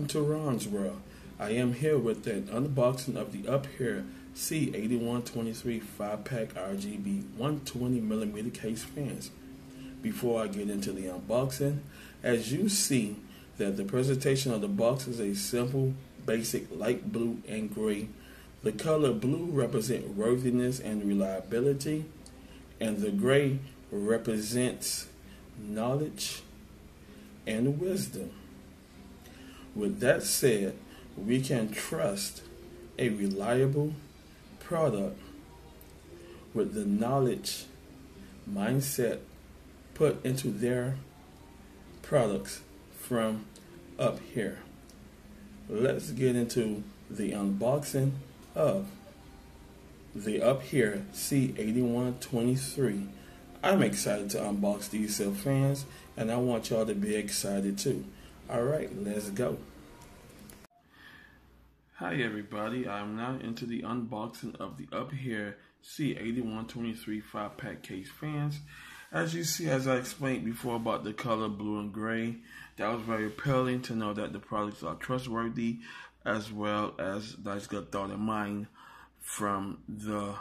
welcome to Ron's World. I am here with an unboxing of the upHere C8123 5-pack RGB 120mm case fans. Before I get into the unboxing, as you see that the presentation of the box is a simple, basic light blue and gray. The color blue represents worthiness and reliability, and the gray represents knowledge and wisdom. With that said, we can trust a reliable product with the knowledge mindset put into their products from upHere. Let's get into the unboxing of the upHere C8123. I'm excited to unbox these cell fans, and I want y'all to be excited too. Alright, let's go. Hi everybody, I'm now into the unboxing of the upHere C8123 5-pack case fans. As you see, as I explained before about the color blue and gray, that was very appealing to know that the products are trustworthy, as well as that's good thought in mind from the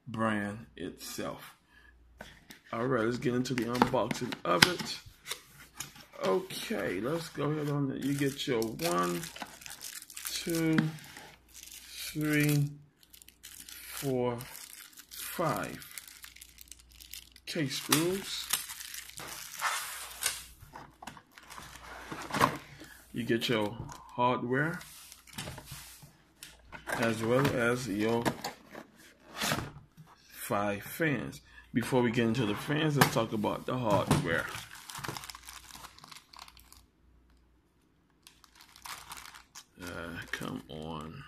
brand itself. Alright, let's get into the unboxing of it. Okay, let's go ahead on it. You get your 1, 2, 3, 4, 5 case screws. You get your hardware as well as your 5 fans. Before we get into the fans, let's talk about the hardware. Come on.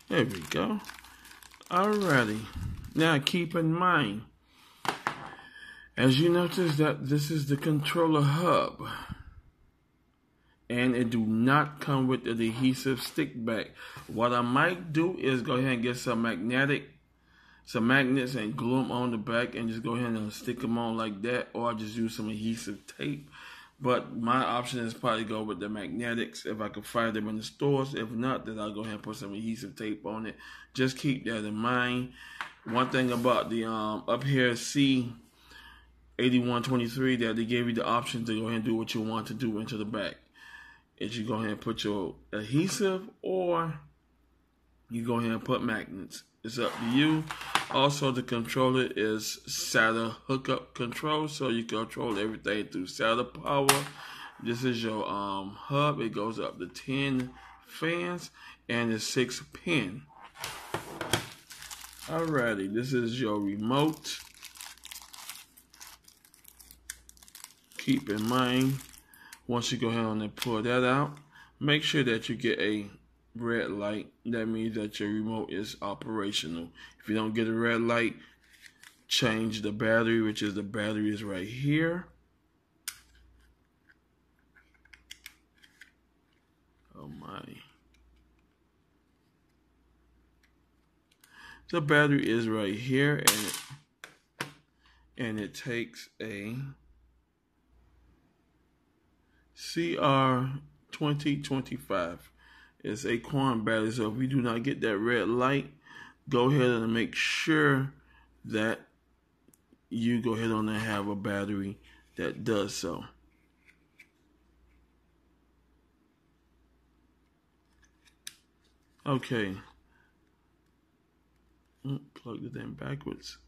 There we go. Alrighty. Now keep in mind, as you notice, that this is the controller hub, and it do not come with the adhesive stick back. What I might do is go ahead and get some magnets and glue them on the back and just go ahead and stick them on like that, or just use some adhesive tape. But my option is probably go with the magnetics if I can find them in the stores. If not, then I'll go ahead and put some adhesive tape on it. Just keep that in mind. One thing about the upHere C8123, that they gave you the option to go ahead and do what you want to do into the back. Is you go ahead and put your adhesive, or you go ahead and put magnets. It's up to you. Also, the controller is SATA hookup control, so you control everything through SATA power. This is your hub. It goes up to 10 fans, and it's 6 pin. Alrighty, this is your remote. Keep in mind, once you go ahead and pull that out, make sure that you get a red light. That means that your remote is operational. If you don't get a red light, change the battery, which is the battery is right here. Oh my. The battery is right here, and it takes a CR2025. It's a quantum battery, so if we do not get that red light, go ahead and make sure that you go ahead on and have a battery that does so. Okay. Plug it in backwards.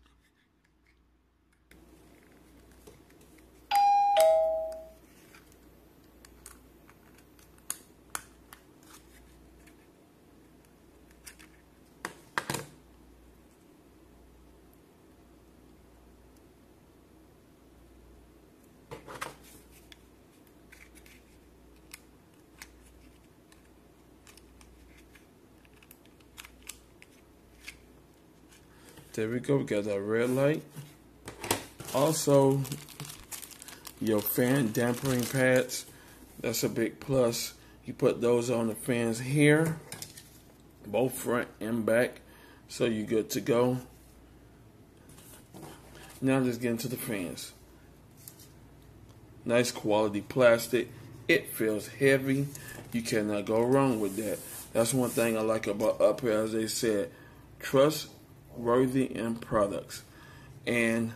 There we go, we got that red light. Also, your fan dampening pads, that's a big plus. You put those on the fans here. both front and back, so you're good to go. Now let's get into the fans. Nice quality plastic. It feels heavy. You cannot go wrong with that. That's one thing I like about upHere. As they said, trustworthy in products and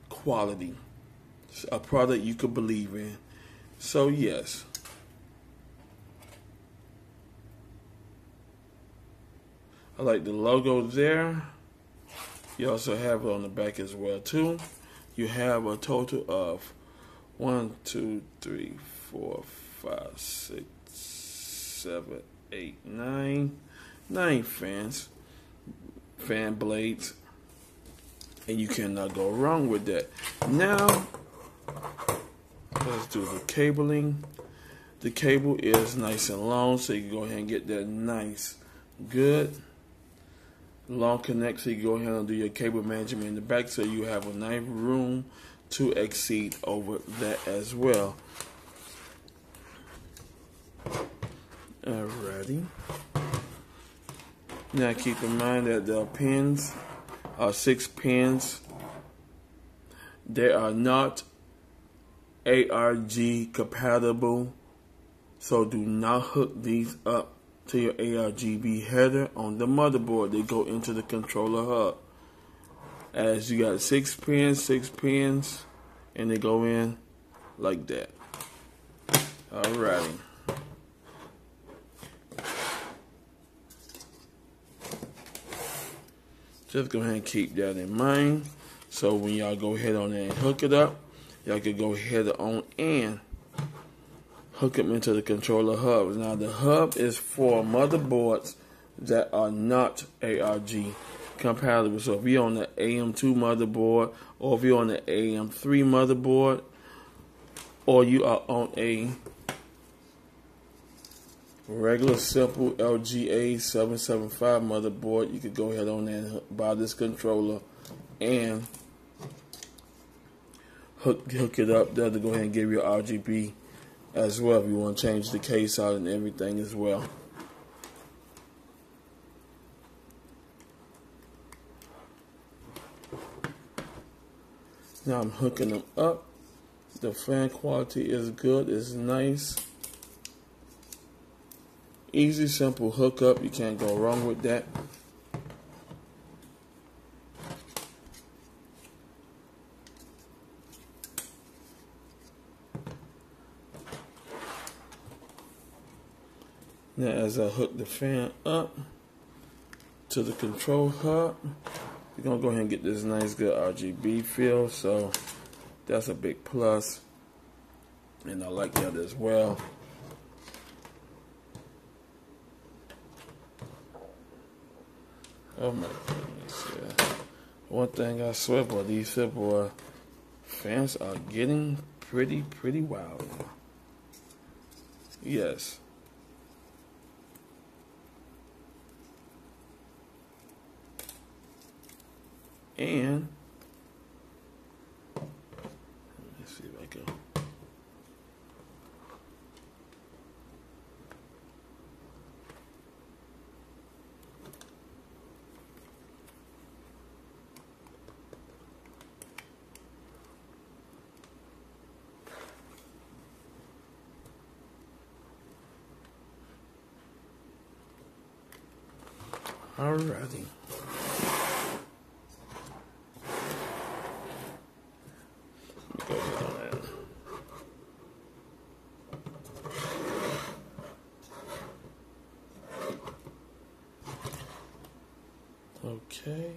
quality. It's a product you could believe in. So yes. I like the logo there. You also have it on the back as well too. You have a total of 1, 2, 3, 4, 5, 6, 7, 8, 9 fans, fan blades, and you cannot go wrong with that. Now let's do the cabling. The cable is nice and long, so you can go ahead and get that nice, good long connect, so you can go ahead and do your cable management in the back, so you have a nice room to exceed over that as well. Alrighty. Now keep in mind that the pins are 6 pins. They are not ARG compatible, so do not hook these up to your RGB header on the motherboard. They go into the controller hub. As you got 6 pins, and they go in like that. Alrighty. Just go ahead and keep that in mind. So when y'all go ahead on there and hook it up, y'all can go ahead on and hook them into the controller hub. Now the hub is for motherboards that are not ARG compatible. So if you're on the AM2 motherboard, or if you're on the AM3 motherboard, or you are on a regular simple LGA 775 motherboard, you could go ahead on there and buy this controller and hook it up there to go ahead and give you RGB as well, if you want to change the case out and everything as well. Now I'm hooking them up. The fan quality is good, it's nice. Easy, simple hookup. You can't go wrong with that. Now as I hook the fan up to the control hub, we're going to go ahead and get this nice good RGB feel. So that's a big plus. And I like that as well. Oh my goodness, yeah. One thing I swear, boy, these boy fans are getting pretty wild. Yes. And let me see if I can. Alrighty. Go down there. Okay.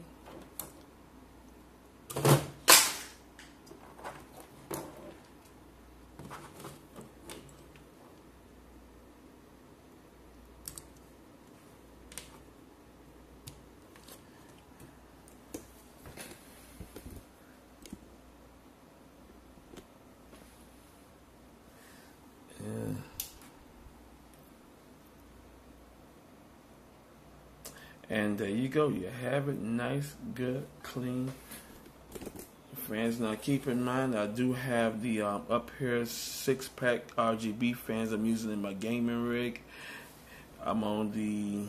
And there you go. You have it nice, good, clean fans. Now keep in mind, I do have the upHere 6-pack RGB fans I'm using in my gaming rig. I'm on the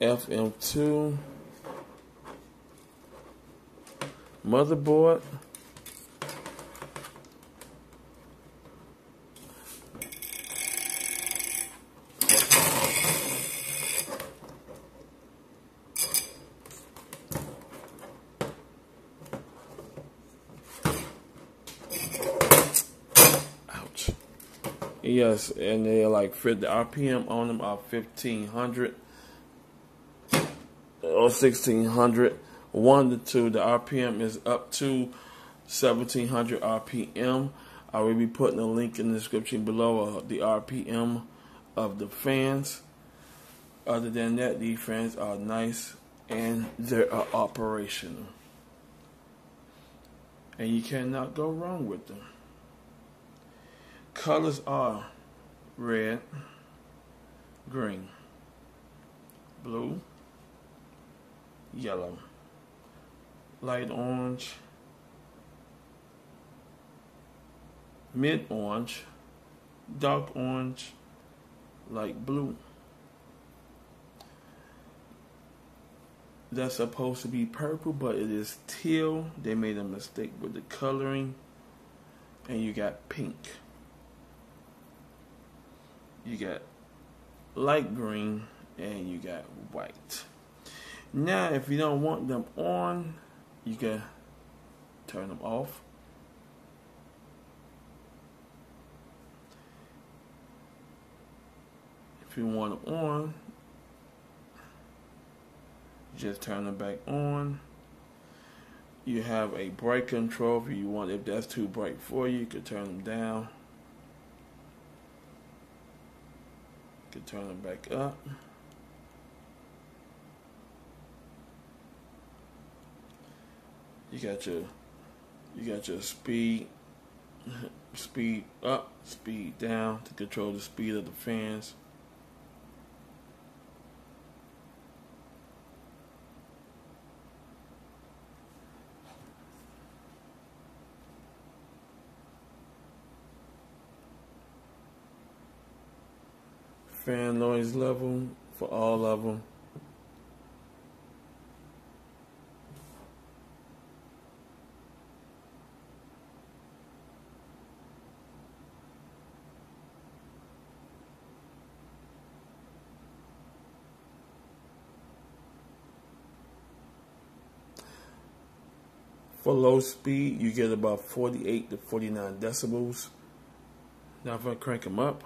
FM2 motherboard. Ouch. Yes, and they like fit the RPM on them are 1500 or 1600. 1 to 2, the RPM is up to 1700 RPM. I will be putting a link in the description below of the RPM of the fans. Other than that, these fans are nice and they are operational. And you cannot go wrong with them. Colors are red, green, blue, yellow, light orange, mid orange, dark orange, light blue. That's supposed to be purple, but it is teal. They made a mistake with the coloring. And you got pink. You got light green, and you got white. Now, if you don't want them on, you can turn them off. If you want them on, just turn them back on. You have a bright control if you want. If that's too bright for you, you can turn them down. You can turn them back up. You got your speed up, speed down to control the speed of the fans. Fan noise level for all of them. For low speed, you get about 48 to 49 decibels. Now if I crank them up,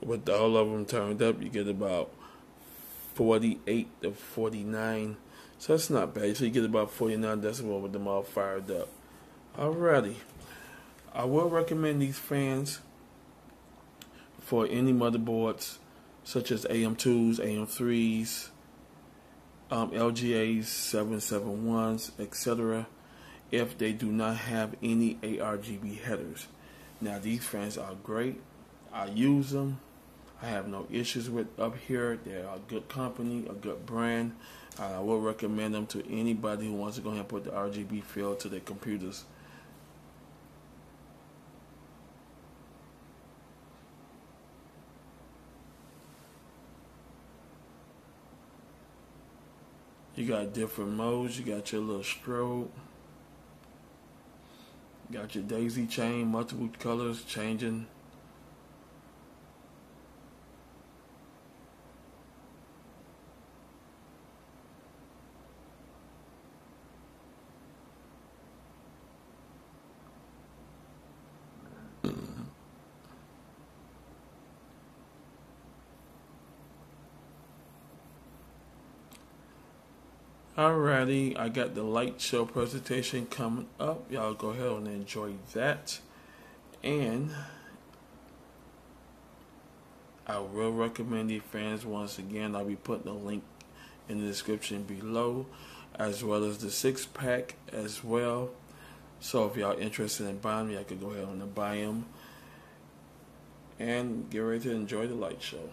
with all of them turned up, you get about 48 to 49. So that's not bad. So you get about 49 decibels with them all fired up. Alrighty. I will recommend these fans for any motherboards such as AM2s, AM3s, LGAs, 771s, etc. if they do not have any RGB headers. Now these fans are great. I use them. I have no issues with upHere. They're a good company, a good brand. I will recommend them to anybody who wants to go ahead and put the RGB field to their computers. You got different modes. You got your little strobe. You got your daisy chain, multiple colors changing. Alrighty, I got the light show presentation coming up. Y'all go ahead and enjoy that. And I will recommend these fans once again. I'll be putting a link in the description below, as well as the 6-pack as well. So if y'all interested in buying me, I could go ahead and buy them and get ready to enjoy the light show.